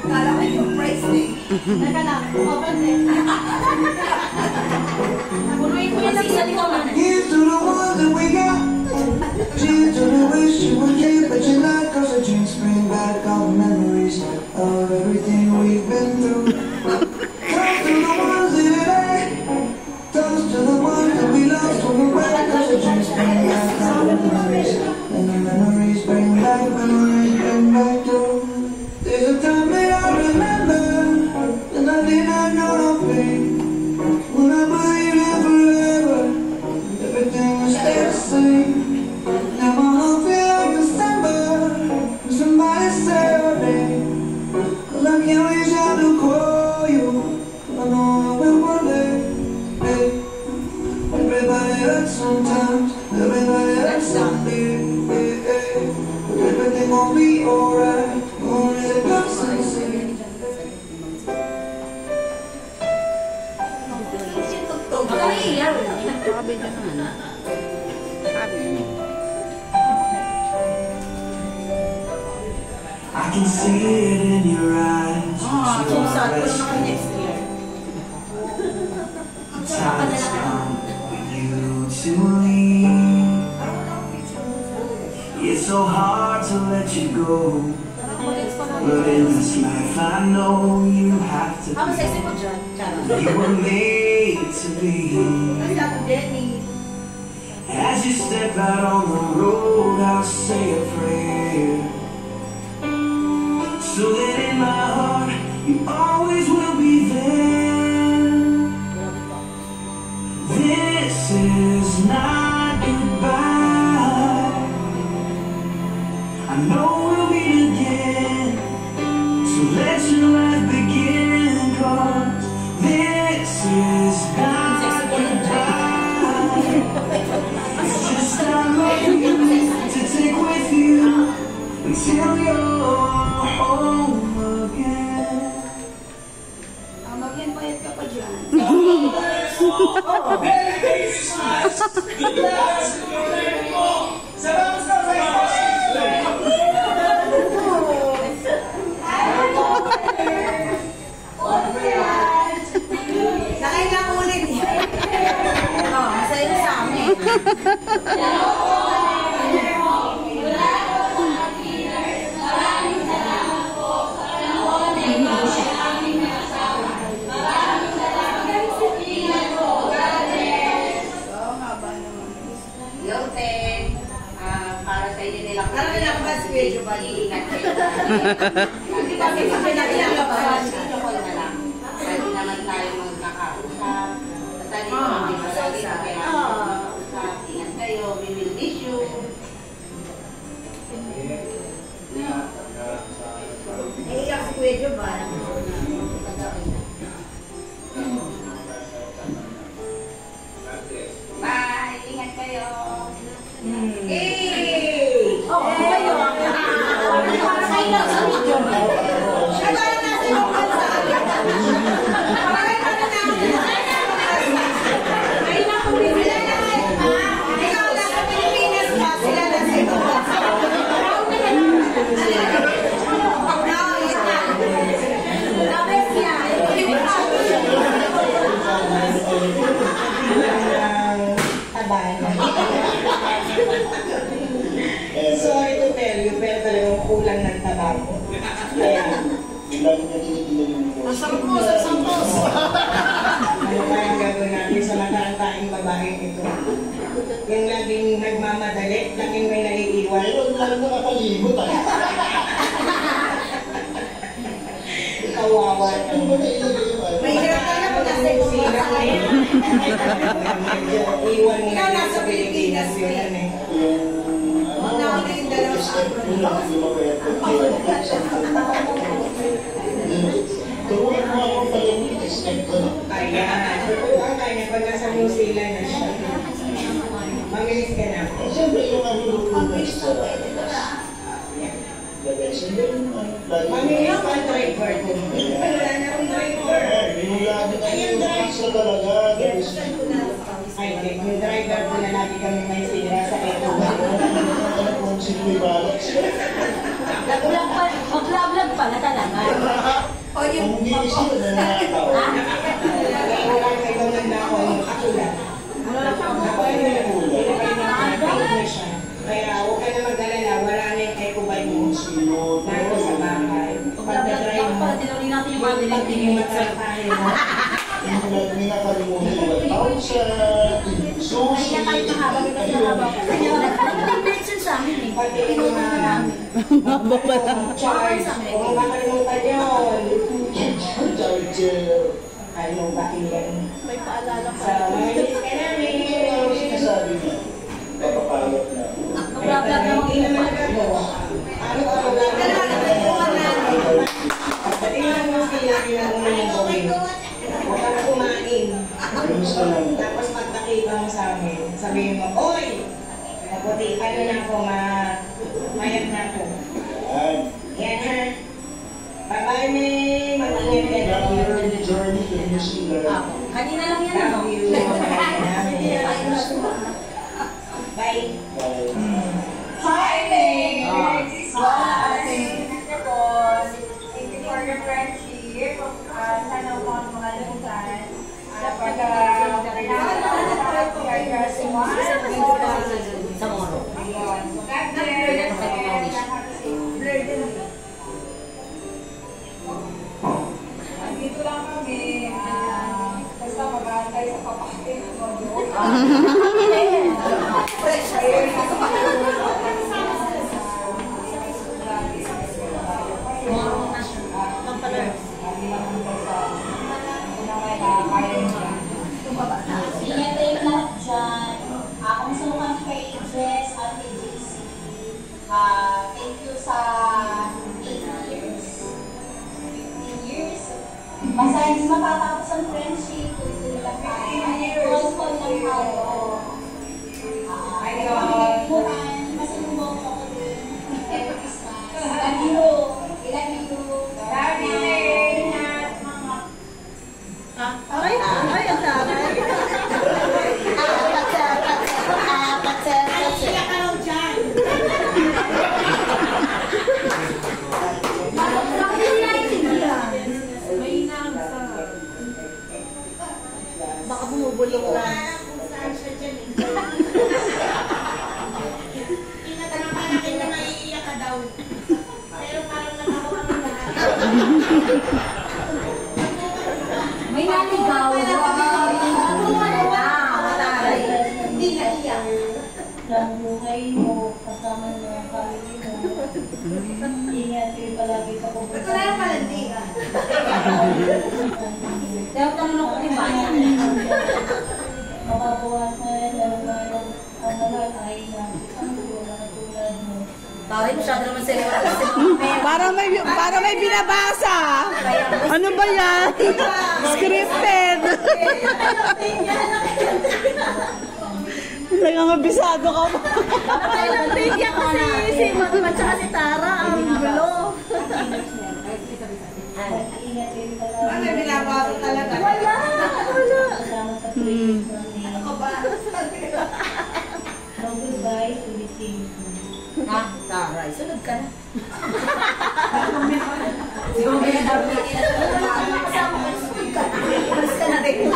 Kala ko yung price eh. Naka lang, open din. Punuin ko yung nagsisali ko man. Here's to the ones that we got. Cheers to the wish you would keep, but you're not. Cause the drinks bring back all the memories of everything we've been through. Toast to the ones that it ain't. Toast to the ones that we lost when we went. Cause the drinks bring back all the memories. And the memories bring back to. There's a time that I remember, and I did not know no pain. When I believed in forever, everything would stay the same. Now my heart feel like December, when somebody say your name. Cause I can't reach out to call you, I know I will one day. Hey. Everybody hurts sometimes, everybody hurts someday. Hey, hey. But everything gon' be alright. I can see it in your eyes. Time has come for you to leave. It's so hard to let you go, but in this life I know you have to be. You were made to be. As you step out on the road, I'll say a prayer, so that in my heart you always will be there. This is not goodbye. I know we'll meet again, so let your life begin. Cause this is not goodbye. It's just our love for you to take with you until you're home again. Mag-invite ka pa dyan. Merry Christmas! Salamat sa Nakailang ulit yan. Masaya sa amin. Medyo ba iingat kayo? Hindi kami pinag-iingat ko na lang. Pwede naman tayo magkakausap. Basta dito kami malagi na kaya magkakausap. Ingat kayo, we will miss you. Iiyak si Kuya Jovan. Bye! Ingat kayo! Sorry to tell you, pero talagang kulang ng tabako. Kaya, Sampos! ano kayang gagawin natin sa matarantaing babaeng ito? Yung laging nagmamadali, laging may naiiwan. Pero lang nakakalimot ah. Kawawa. Ano ba na ilagay yung ano? May hirap ka na kasi Sira ko yun. Iwan mo Ikaw na nasa sa Pilipinas yun eh. Turuan mo ako pala yung discount ko. Ayan. Tuturuan ka niya pag nasa New Zealand na siya. Mamilis ka na. Siyempre yung ano lutunas sa Lagasin din. Mamilis pa ang driver ko. Wala na akong driver. Yung lagi na yung sa talaga. Ay, yung driver ko na lagi kami may sira sa eto. Ano kung sino may balak siya? Nagulang pa. Vlog pala talaga. O yung... Kung hindi siya nanakaw. Wala kayo nagnakaw yung katulad. Ako ay nakapaint na siya. Kaya huwag ka na mag-alala, wala na yung ekubay mo. Nandito sa bahay. Pagdadry mo, pagtingin matrapahin mo. Hindi nakalimutan yung tawag sa susi. Kanya nag-mention sa amin eh. Pagtingin mo na charge. Kung makalimutan yun. Charger. Ayaw ba yan? May paalala Sa mga miss ka namin. Sinasabi niya. Papapayat na. Vlog naman Hindi naman nagagawa. Araw-araw lang. Patingin mo sila yung una yung gawin. Huwag ka na kumain. Gusto lang. Tapos pagkakita mo sa amin, sabihin mo, Oy! Naputi, ano na ako, mayat na ako. Yan. Yan ha. Bye-bye, May. Mag-ingat ka na. Your journey to New Zealand. Kanina lang yan ano. Love you. Bye. Bye. Hi, May! Bye! Thank you for your friendship. Sana mo ang mga lutan. Kapag Sa Moro. Dito lang kami. Basta mag-aantay sa papakit mo. Ingat kayo lahat dyan. Kamusta mo kami kay Jess at kay JC. Thank you sa 8 years. 15 years. Basta hindi matatapos ang friendship. Tuloy lang tayo. Call lang tayo. Kalimutan. Masalubong ko ko din. Every Christmas. Love you. I love you. Love you, Ingat. Ay, ang taray. Baka bumubulong lang. May naligaw. Hindi na iyak. Ang buhay mo, kasama mo ang family mo. Ingat kayo palagi sa pupunta. Ito na yung malandigan. Dapat tanong ko ni Bayan. Makabawasan, lalo-lalo ang mga kainan. Ang mga tulad mo. Taray, masyado naman seryoso. Para may binabasa. Ano ba yan? Scripted. Nangangabisado ka pa. Tigyan ko si Mama at si Tara. Ang gulo. Ingat kayo palagi. Ano, binabasa talaga? Wala. Kasama sa praise ng Ako ba? no goodbye to the king. Ha? Taray, sunod ka na. Si Mama yung dami. Wala ka na kasama ko. Sunod ka na. Alas ka na rin.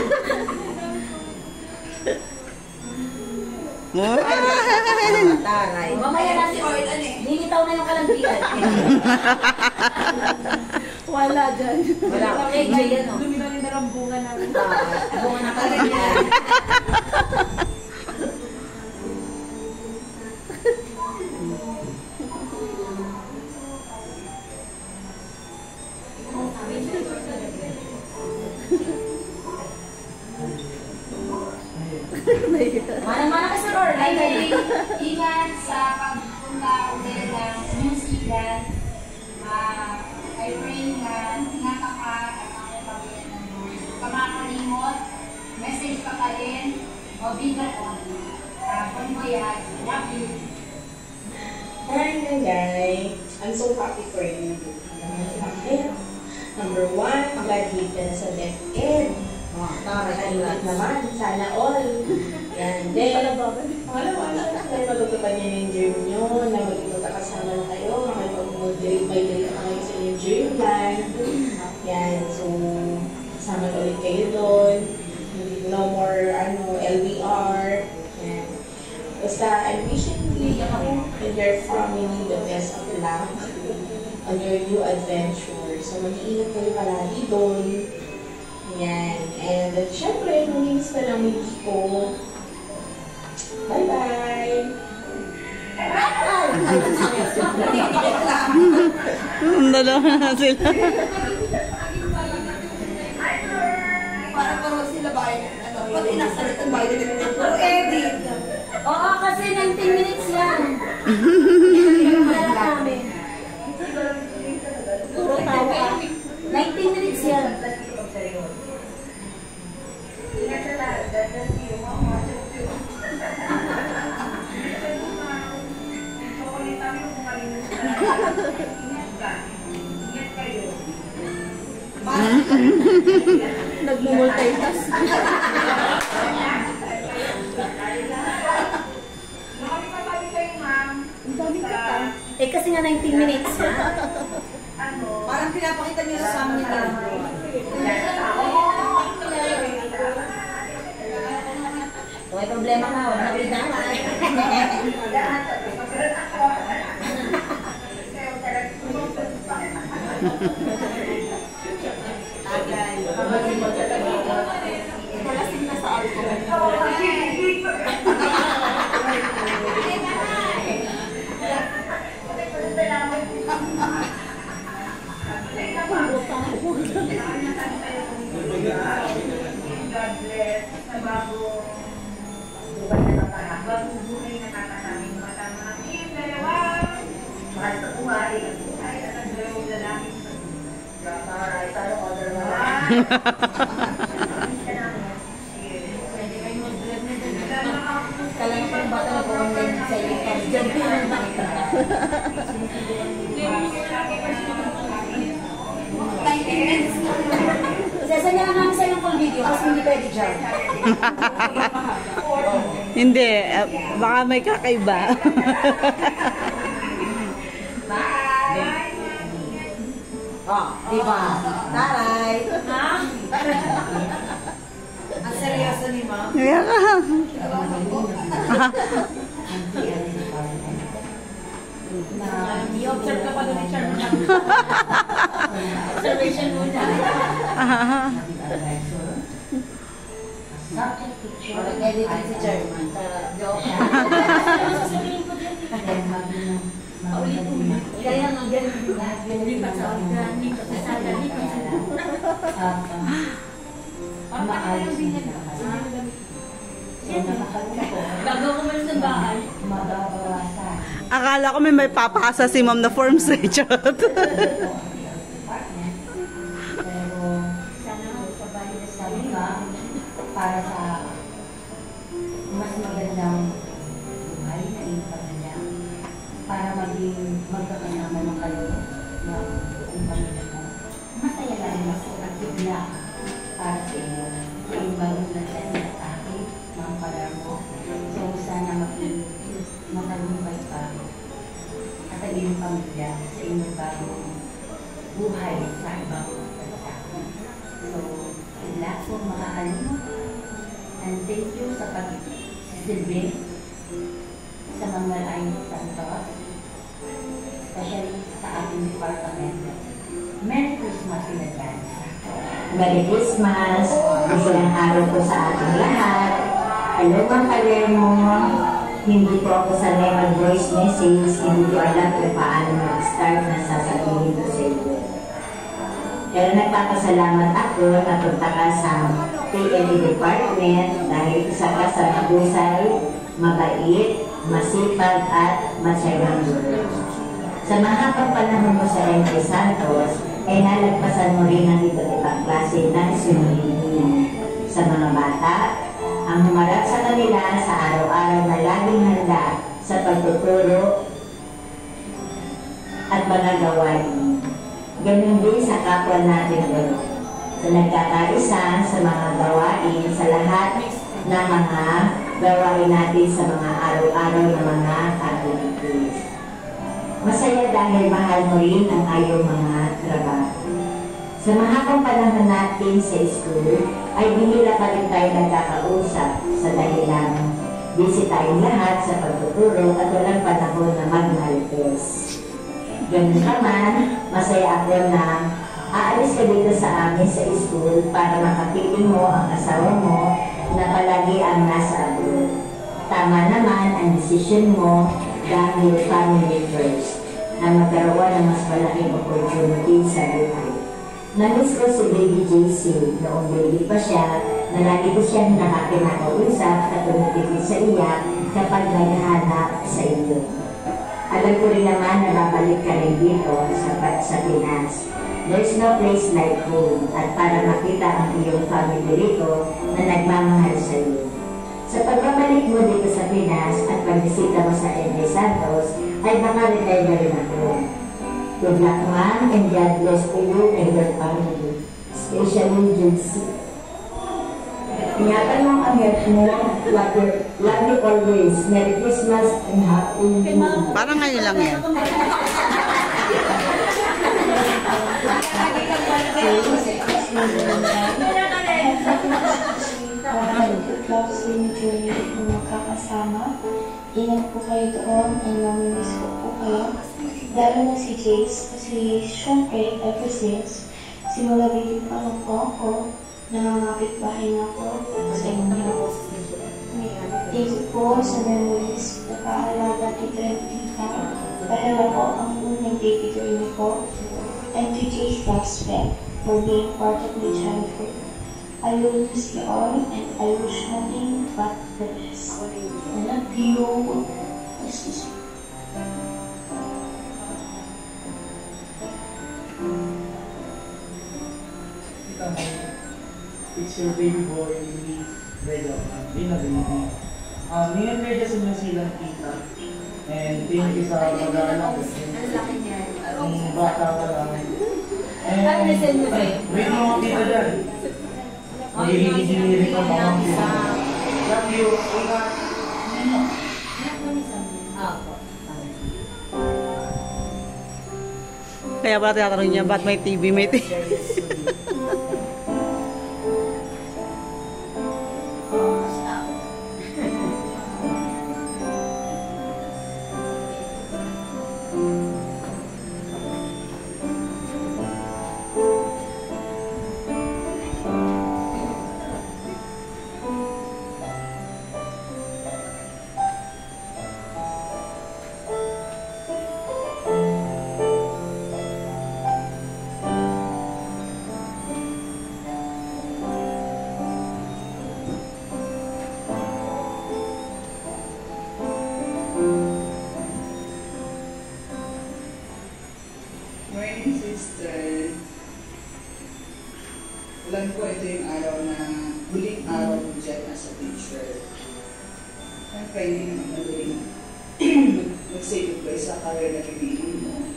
Taray. Mamaya na si Orlan eh. Nilitaw na yung kalandian. Wala dyan. Wala. Okay, Jay, ano? Lumino rin na lang bunga namin. Bunga na kalandian. Mana-mana ka, Sir Orlan. Ingat sa pagpunta ulit ng New Zealand. I pray na ingatan ka at ang pamilya mo. Kamakalimot, message ka pa rin, o bigat on. Bon voyage, love you. Hi, Nanay. I'm so happy for you. Bakit? Number 1, graduate ka na sa DepEd. Nakakalimot naman. Sana all. Yan. Then, pangalawa, na matutupad niya yung dream nyo, na magkita kasama na kayo, makipag-grade by grade na kayo sa Dreamland. Yan, so sama ulit kayo doon. No more LBR. Yan. Basta I'm wishing you and your family the best of luck on your new adventure. So mag-iingat kayo palagi doon. Yan. And syempre, naminis na lang yung ko. Bye-bye! Dalawa na sila. Parang sila ba? Pati nakasalitan ba? Pero edit. Oo, kasi 19 minutes yan. Malala namin. Puro tawa. 19 minutes yan. Nagmumultitask. Eh kasi nga 19 minutes. Parang pinapakita nyo sa amin nila. Kung may problema ka, huwag na bidangan. Kala ko yung bata na online sa iyo. Diyan din ang bata. Sasanya lang namin sa yung full video kasi hindi pwede dyan. Hindi, baka may kakaiba. Oh, diba? Taray! Ha? Ang seryoso ni Ma'am. Kaya ka. I-observe ka pa doon ni Charm. Observation muna. Edit si Chairman. Joke. Sasabihin ko din. Paulit mo. Kaya nga ganun. Lipat sa organ, lipat sa sala, lipat sa maayos na bago ko malis ng bahay. Akala ko may papasa si ma'am na forms eh. Charot. Para sa mas magandang buhay na impact niya para maging magkakasama ng kayo na buong pamilya mo. Masaya lang mas akibla para sa iyo. Yung bagong nagsasya sa akin, mga palar mo. So sana matagumpay pa at ang iyong pamilya sa inyong bagong buhay sa ibang bansa. So, good po mga alumno. And thank you sa pag-silbi sa mga Malayan Santos, especially sa ating department. Merry Christmas in advance. Merry Christmas! Isang araw po sa ating lahat. Hello mga Palermo. Hindi po ako sanay mag-voice message. Hindi ko alam kung paano mag-start na sasabihin ko sa iyo. Pero nagpapasalamat ako na punta ka sa PLE Department dahil isa ka sa mabusay, mabait, masipag at matyagang guro. Sa mahabang panahon mo sa MT Santos, ay nalagpasan mo rin ang iba't ibang klase ng sinulihin. Sa mga bata, ang humarap sa kanila sa araw-araw na laging handa sa pagtuturo at mga gawain. Ganun din sa kapwa natin doon. Sa nagkakaisa sa mga gawain sa lahat ng mga gawain natin sa mga araw-araw na mga activities. Masaya dahil mahal mo rin ang ayong mga trabaho. Sa mahabang panahon natin sa school, ay bihira pa rin tayo nagkakausap sa dahilan busy tayong lahat sa pagtuturo at walang panahon na magmarites. Ganun naman, masaya ako na aalis ka dito sa amin sa school para makapiling mo ang asawa mo na palagi ang nasa abroad. Tama naman ang desisyon mo dahil family first na magkaroon ng mas malaking opportunity sa buhay. Namiss ko si Baby JC noong baby pa siya na lagi ko siyang nakakinausap at tumitipid sa iyak kapag naghahanap sa iyo. Alam ko rin naman na babalik ka rin dito sa Pinas. There's no place like home at para makita ang iyong family rito na nagmamahal sa iyo. Sa pagbabalik mo dito sa Pinas at pagbisita mo sa N.A. Santos, ay makaretire na rin ako. Good luck, Ma'am, and God bless to you and your family. Especially Judy. Ingatan mo ang health mo. Love you always. Merry Christmas and Happy New Year. Parang ngayon lang yan. Swing journey kung magkakasama. Ingat po kayo doon and mamimiss ko po kayo. Lalo na si Jace kasi syempre ever since simula baby pa lang po ako, nangangapit bahay na ako sa inyo. Thank you po sa memories na paalaga dito at tita. Dahil ako ang unang baby girl niyo po. And to Jace last friend for being part of my childhood. I will miss you all and I wish nothing but the best. I love you. Excuse me. It's your baby boy, Rejo. Dina baby. Ngayon medyo sa New Zealand kita. And thank you sa mag-aalang. Ang bata ka lang. And wait mo mga kita dyan. Magiging engineering ka mga mga. Love you. Kaya pala tinatanong niya, ba't may TV? May TV. Morning, sister. Alam ko ito yung araw na huling araw mo dyan as a teacher. Siyempre, hindi naman madaling mag-say goodbye sa career na pinili mo.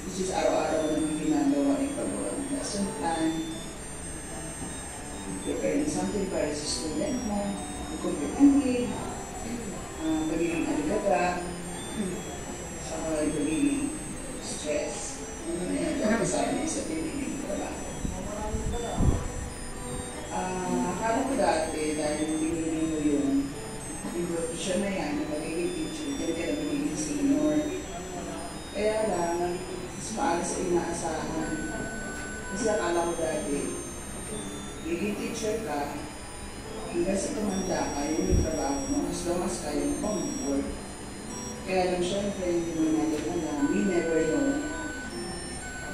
Which is araw-araw naman ginagawa ay pagawa ng lesson plan. Preparing something para sa student mo. Mag-complete ang grade. Pagiging aligaga. Saka pagiging stress. Ano na yan? Kasama niya sa piniling trabaho. Akala ko dati dahil pinili mo yung profession na yan, na magiging teacher, kaya ka na magiging senior. Kaya lang, mas maaga sa inaasahan. Kasi akala ko dati, magiging teacher ka, hanggang sa tumanda ka, yun yung trabaho mo, as long as kaya mo pang mag-work. Kaya lang syempre, hindi mo natin alam, we never know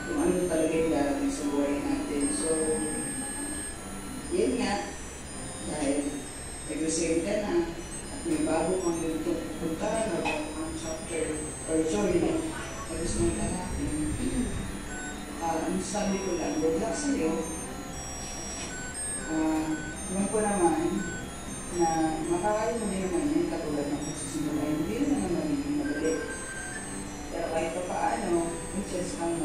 kung ano talaga yung darating sa buhay natin. So, yun nga, dahil nag-receive ka na, at may bago kang puntahan o ang chapter, or sorry, tapos nang ka natin. Ang sabi ko lang, good luck sa'yo. Alam ko naman na makakaya mo din naman yun katulad ng pagsisimula. Hindi rin naman magiging madali. Pero kahit pa paano, just kang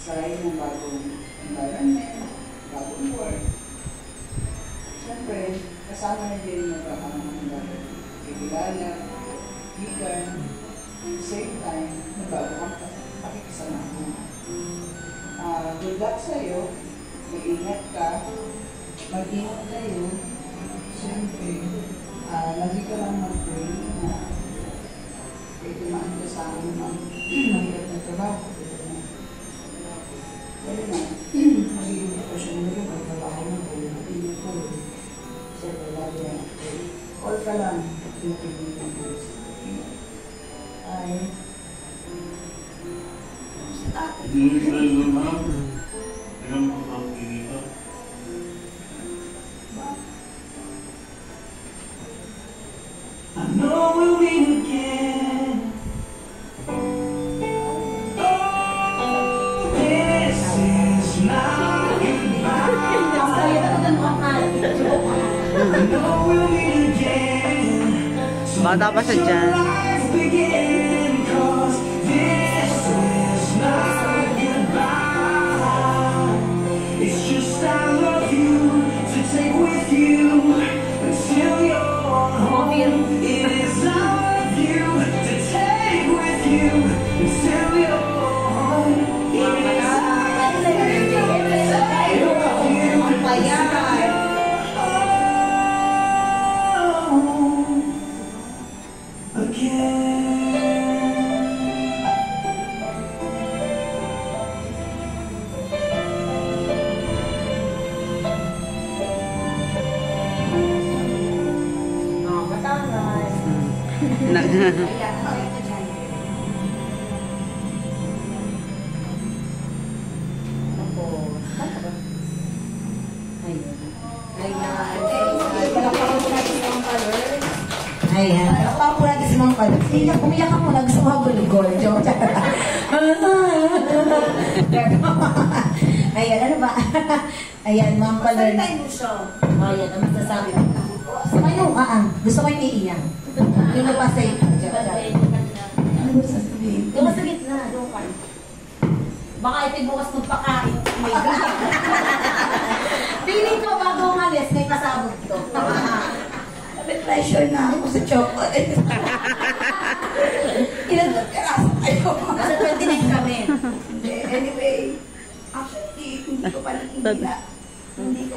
sayang ng bagong environment, bagong work. Siyempre, kasama na din yung pagkakamahal ng kikilala, gigan, at the same time, na bago kang pakikisama mo. sa'yo, mag-ingat ka, mag-ingat kayo, siyempre, lagi ka lang mag-pray na kahit tumaan ka sa akin ng mahirap na trabaho. Pero na, magiging ko siya nila yung pagtrabaho ng buhay, hindi ko rin. Siyempre, lagi na, call ka lang, pinapigil ng Diyos. Ay, I know we'll meet again. Oh, this is not goodbye. I know we'll meet again. Bata pa siya dyan. Life begin, 'cause this is not goodbye. It's just I love you to take with you until you're home. It is I love you to take with you until you're home. It is I love you to take with you until you're home again. Ayan. Papo natin si Mang Kalot. Umiyak ako na. Gusto ko magulugol. Joke. Ayan. Ano ba? Ayan, Mang Kalot. Ayan. Ang masasabi ko. Sumayo ka. Gusto ko yung iiyak. Yung napasay ka. Ano ba sasabihin? Doon ka sa gitna. Doon ka. Baka ito bukas magpakain. My God. Feeling ko bago umalis, may kasabog to. Pressure na ako sa chocolate. Ilan na peraso kayo? Nasa 29 kami. Anyway, actually, hindi ko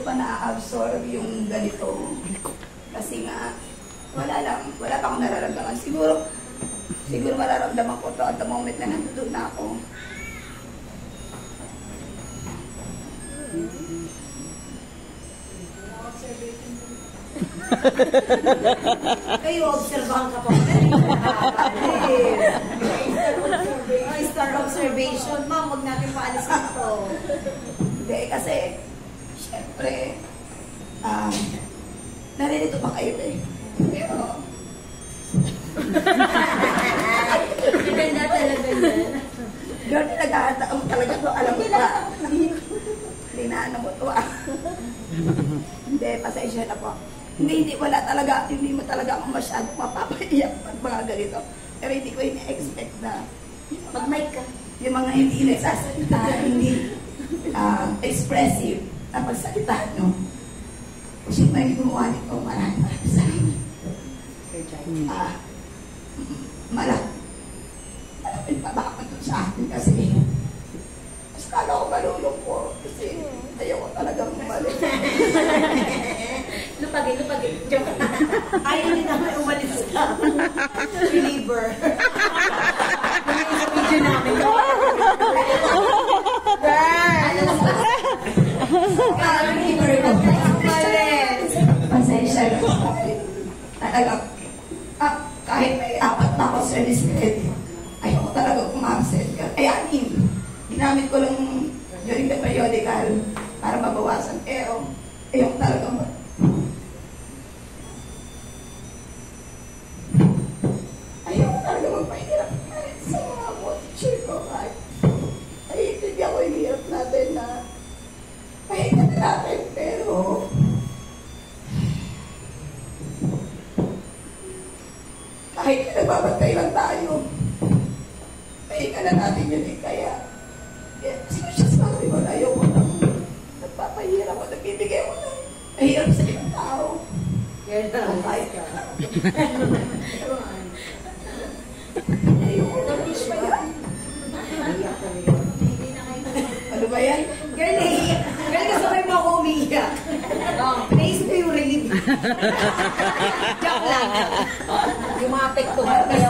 pa na-absorb yung ganito. Kasi nga, wala pa akong nararamdaman. Siguro mararamdaman ko to at the moment na nandun na ako. Kayo, obserbahan ka po. Star observation. Ma'am, huwag natin paalisin ito. Hindi, kasi, syempre, naririto pa kayo eh. Pero, Ganda talaga yan. doon nag-aataong talaga to, alam mo ba? Hindi na ano mo to ah. Hindi, pasensya na po. Hindi mo talaga ako masyadong mapapaiyak pag mga ganito. Pero hindi ko ini-expect na Mag-mic ka. yung mga hindi nagsasalita, hindi expressive na pagsalita, no? Kasi may gumawa nito, maraming sa akin. Malapit pa baka ito sa akin kasi mas kala ko malulong po kasi ayaw ko talagang umalik. Lupagin. Ayaw din naman umalis ka. Believer. Yung sa video namin. Believer ko. Pasensya na po. Talagang, kahit may 4 na ako sa listed, ayaw ko talaga umabsent. Kaya ginamit ko lang during the periodical para mabawasan. Pero, ayaw ko talaga magpahirap sa mga teacher ko. Naiintindihan ko yung hirap natin na pahinga natin, pero kahit nagbabantay lang tayo, pahinga na natin yun eh. Kaya sino siya sabi mo na ayaw ko lang nagpapahirap ko, nagbibigay ko ng mahirap sa ibang tao. Yan na. Kahit ka. Ano ba yan? Girl, Joke lang. Yung mga pektuhan kayo.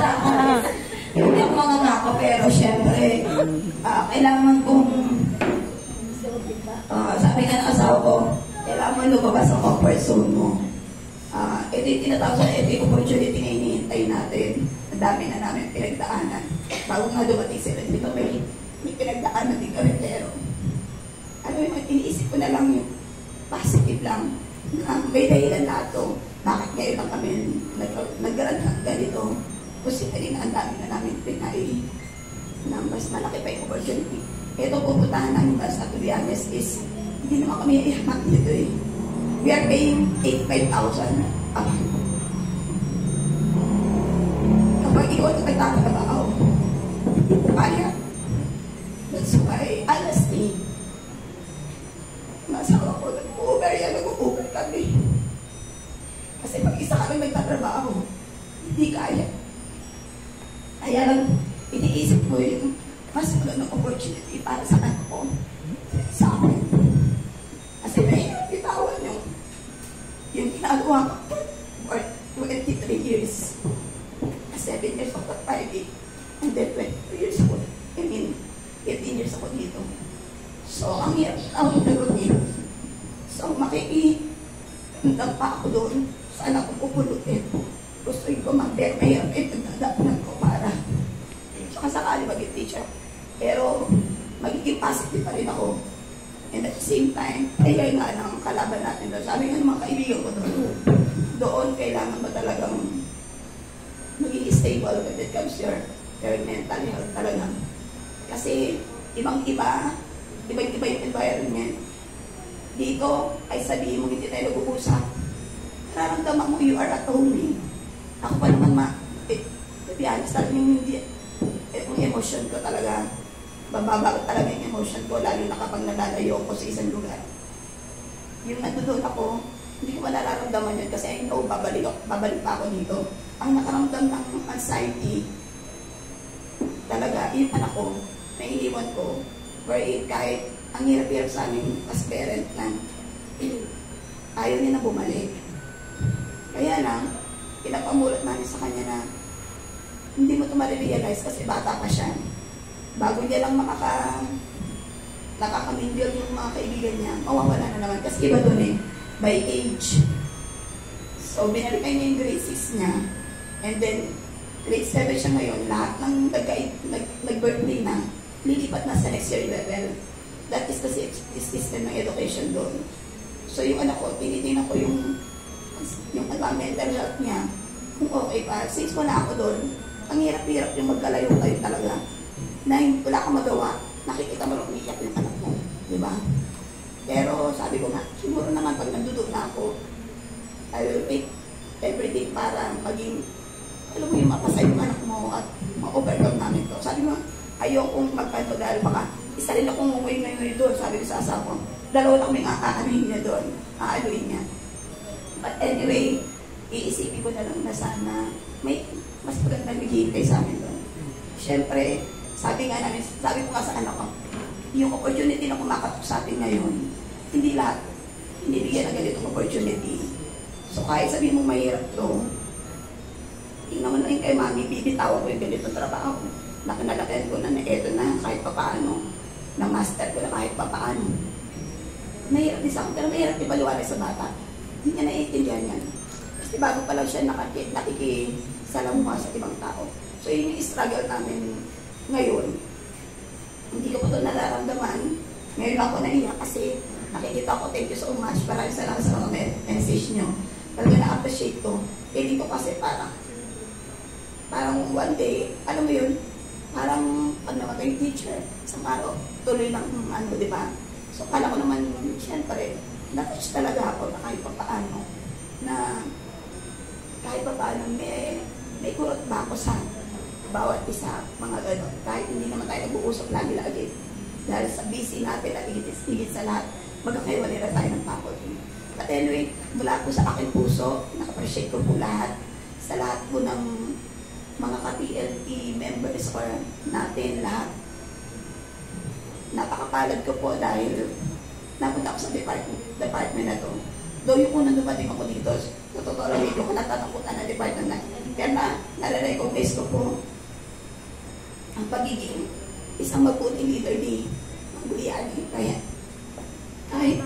Hindi ako mangangako, pero syempre, kailangan kong, sabi nga ng asawa ko, kailangan mo lumabas ang comfort zone mo. Ito yung tinatawag sa epic opportunity na hinihintay natin. Ang dami na namin pinagdaanan. Bago nga dumating sila, hindi ba may pinagdaanan din kami, pero ano yung iniisip ko na lang yung positive lang. May dahilan lahat to. Bakit ngayon lang kami nagkaroon ng ganito? Kasi kanina ang dami na namin pinay na mas malaki pa yung opportunity. Ito pupuntahan namin basta, to be honest, is hindi naman kami iyamak nito eh. We are paying 85,000 a month. Kapag ikaw ito nagtatrabaho, kaya. That's why, honestly, masawa ko, nag-Uber yan, nag-Uber kami. Kasi pag isa kami nagtatrabaho, hindi kaya. Kaya lang, iniisip ko yung mas magandang opportunity para sa anak ko, sa akin. Kasi may bitawan yung ginagawa ko for 23 years. 7 years ako at 5 and then 22 years ako. I mean, 18 years ako dito. So, ang hirap ang routine. So, makikitandang pa ako doon. Saan ako pupulutin? Gusto ko mag-bear. Mahirap nagdadaanan ko para saka sakali maging teacher. Pero, magiging positive pa rin ako. And at the same time, ay nga ng kalaban natin doon. Sabi nga ng mga kaibigan ko doon kailangan ba talagang maging stable when it comes to your mental health talaga. Kasi ibang-iba yung environment. Dito, ay sabihin mo hindi tayo nag-uusap. Nararamdaman mo you are at home eh. Ako pa naman to be honest, yung emotion ko talaga, bababa ko talaga yung emotion ko, lalo na kapag nalalayo ko sa isang lugar. Yung nandun ako, hindi ko pa nararamdaman yun kasi I know, babalik pa ako dito. Ang nakaramdam ng anxiety, talaga, yung anak ko, naiiwan ko, wherein kahit ang hirap-hirap sa amin as parent na ayaw niya na bumalik. Kaya lang, pinapamulat namin sa kanya na hindi mo ito marirealize kasi bata pa siya. Bago niya lang nakakamingle yung mga kaibigan niya, mawawala na naman. Kasi iba doon eh, by age. So, binalikan niya yung grade 6 niya. And then, grade 7 siya ngayon. Lahat ng nag-birthday na, lilipat na sa next year level. That is kasi system ng education doon. So, yung anak ko, tinitingnan ko yung mental health niya. Kung okay pa, since wala ako doon, ang hirap-hirap yung magkalayo-layo talaga. Na wala kang magawa, nakikita mo rin umiyak yung anak mo. Diba? Pero sabi ko nga, siguro naman pag nandudo na ako, I will make everything para maging, alam mo yung mapasay yung anak mo at ma-overcome namin to. Sabi mo, ayokong magkanto dahil baka isa rin akong umuwi ngayon doon. Sabi ko sa asawa ko, dalawa na kaming aanuhin niya doon. Aanuhin niya. But anyway, iisipin ko na lang na sana may mas magandang naghihintay sa amin doon. Siyempre, sabi ko nga sa anak ko, yung opportunity na kumakatok sa atin ngayon, hindi lahat, hindi bigyan ng ganitong opportunity. So kahit sabihin mo mahirap to, tingnan mo na yung kay mami, bibitawan ko yung ganitong trabaho. Nakinalakihan ko na eto na kahit papaano, na-master ko na kahit papaano. Mahirap din sa akin, pero mahirap ipaliwanag sa bata. Hindi niya naiintindihan yan. Kasi bago pa lang siya nakikisalamuha sa ibang tao. So yun yung struggle namin ngayon. Hindi ko pa ito nararamdaman. Ngayon ako naiyak kasi nakikita ko, thank you so much. Maraming salamat sa mga message nyo. Talaga na-appreciate ko. Eh dito kasi parang one day, alam mo yun, parang pag namatay yung teacher, sa araw, tuloy lang di ba? So kala ko naman, siyempre, na-touch talaga ako na kahit pa paano, may kurot ba ako sa bawat isa, mga gano'n. Kahit hindi naman tayo nag-uusap lagi-lagi. Dahil sa busy natin at higit sa lahat, magkakaiwalay na tayo ng pakot. But anyway, mula po sa aking puso, naka-appreciate ko po lahat, sa lahat po ng mga ka-TLT members or natin lahat. Napakapalad ko po dahil napunta ako sa department na to. Though yung unang dumating ako dito, sa totoo lang, hindi ko natatakutan na department na. Kaya nare-recognize ko po ang pagiging isang mabuting leader ni Guliani. Kaya kahit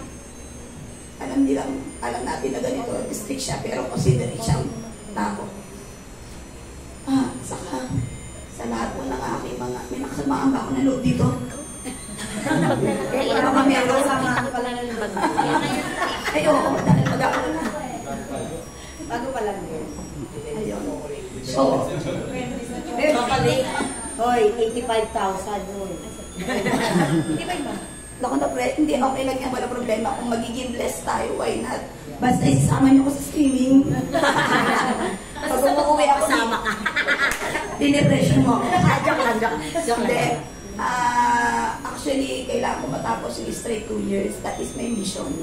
alam natin na ganito, strict siya, pero considerate siyang tao. Saka, sa lahat po ng aking mga, may nakasamaan ba ako na loob dito? Ano kami ako sa mga pala na naman? Ay, oo, dahil mag-ako na. Bago pa lang yun. Ayun. So, Kapalik, hoy, 85,000 doon. Hindi ba iba? Naku na, hindi, okay lang yan, wala problema. Kung magiging blessed tayo, why not? Basta isama niyo ko sa streaming. Pag umuwi ako, Kasama ka. Dinipression mo. Joke lang. Hindi. Actually, kailangan ko matapos yung straight 2 years. That is my mission.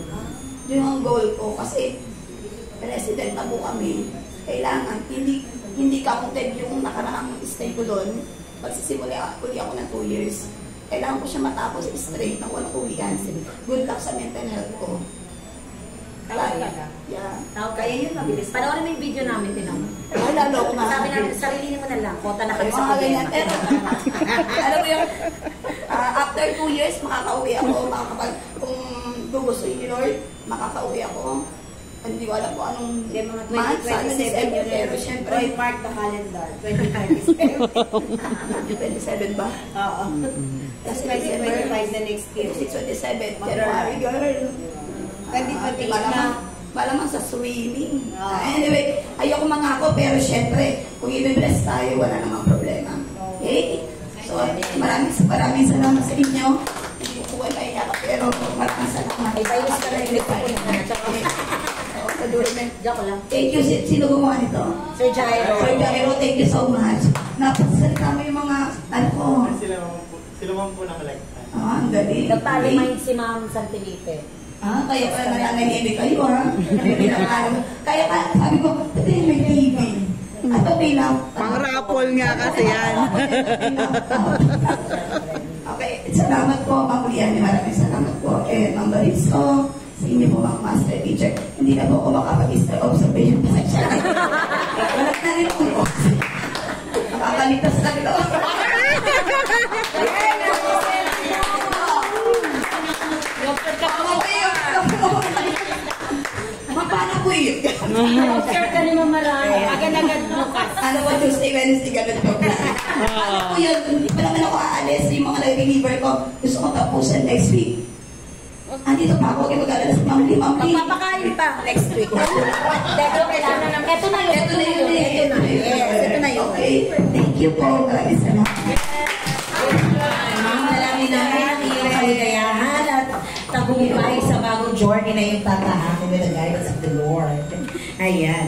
Yun ang goal ko. Kasi, resident na po kami. Kailangan, hindi counted yung nakaraang stay ko doon. Pagsisimula uli ako ng 2 years. Kailangan ko siya matapos straight na walang uwian. Good luck sa mental health ko. Yeah. Kaya yun, mabilis. Panoorin mo yung video namin, tinong. Ay, lalo ko nga. Sabi namin, sarili mo na lang. Kota na kami sa Mga ganyan. problema. Pero, alam mo yung, after 2 years, makakauwi ako. Kung gugustuhin ni Lord, makakauwi ako. Hindi ko alam kung anong mga month, sa 2027 yun. pero syempre, Roy, mark the calendar. 2027. 27 ba? Oo. Kasi 2025 the next year. 27, January, girl. 2028 na. Malamang sa swimming. Anyway, ayoko mangako, pero syempre, kung i-bless tayo, wala namang problema. Okay? So, maraming salamat sa inyo. Hindi ko wala iyak, pero maraming salamat. Ay, tayo ka na Joke lang. Thank you. Sino gumawa nito? Sir Jairo. Sir Jairo, thank you so much. Napasalita mo yung mga, ano ko. Sila man po nakalagtan. Ang galing. Nagpa-remind si Ma'am Santilipe. Kaya pala nananahimik kayo, Kaya sabi ko, pati may TV. At okay lang. Pang-raffle nga kasi yan. Okay, salamat po, Ma'am Liani. Maraming salamat po. Ma'am Bariso, sa inyo po, mga master teacher. Hindi na po ako makapag-stay observation pa siya. Wala na rin po. Nakakalitas na rin ako. Paano po yun? Share ka ni Mama Rani. Agad-agad bukas. Ano ba, Tuesday, Wednesday, ganun po. Ano po yun? Hindi pa naman ako aalis. Yung mga nag-deliver ko, gusto ko tapusan next week. Andito pa ako, kaya mag-alala sa Ma'am Lee. Magpapakain pa next week. Ito na yun. Ito na yun. Okay. Thank you po. Maraming salamat. Maraming iyong kaligayahan at tagumpay sa bagong journey na yung tatahakin with the guidance of the Lord. Ayan.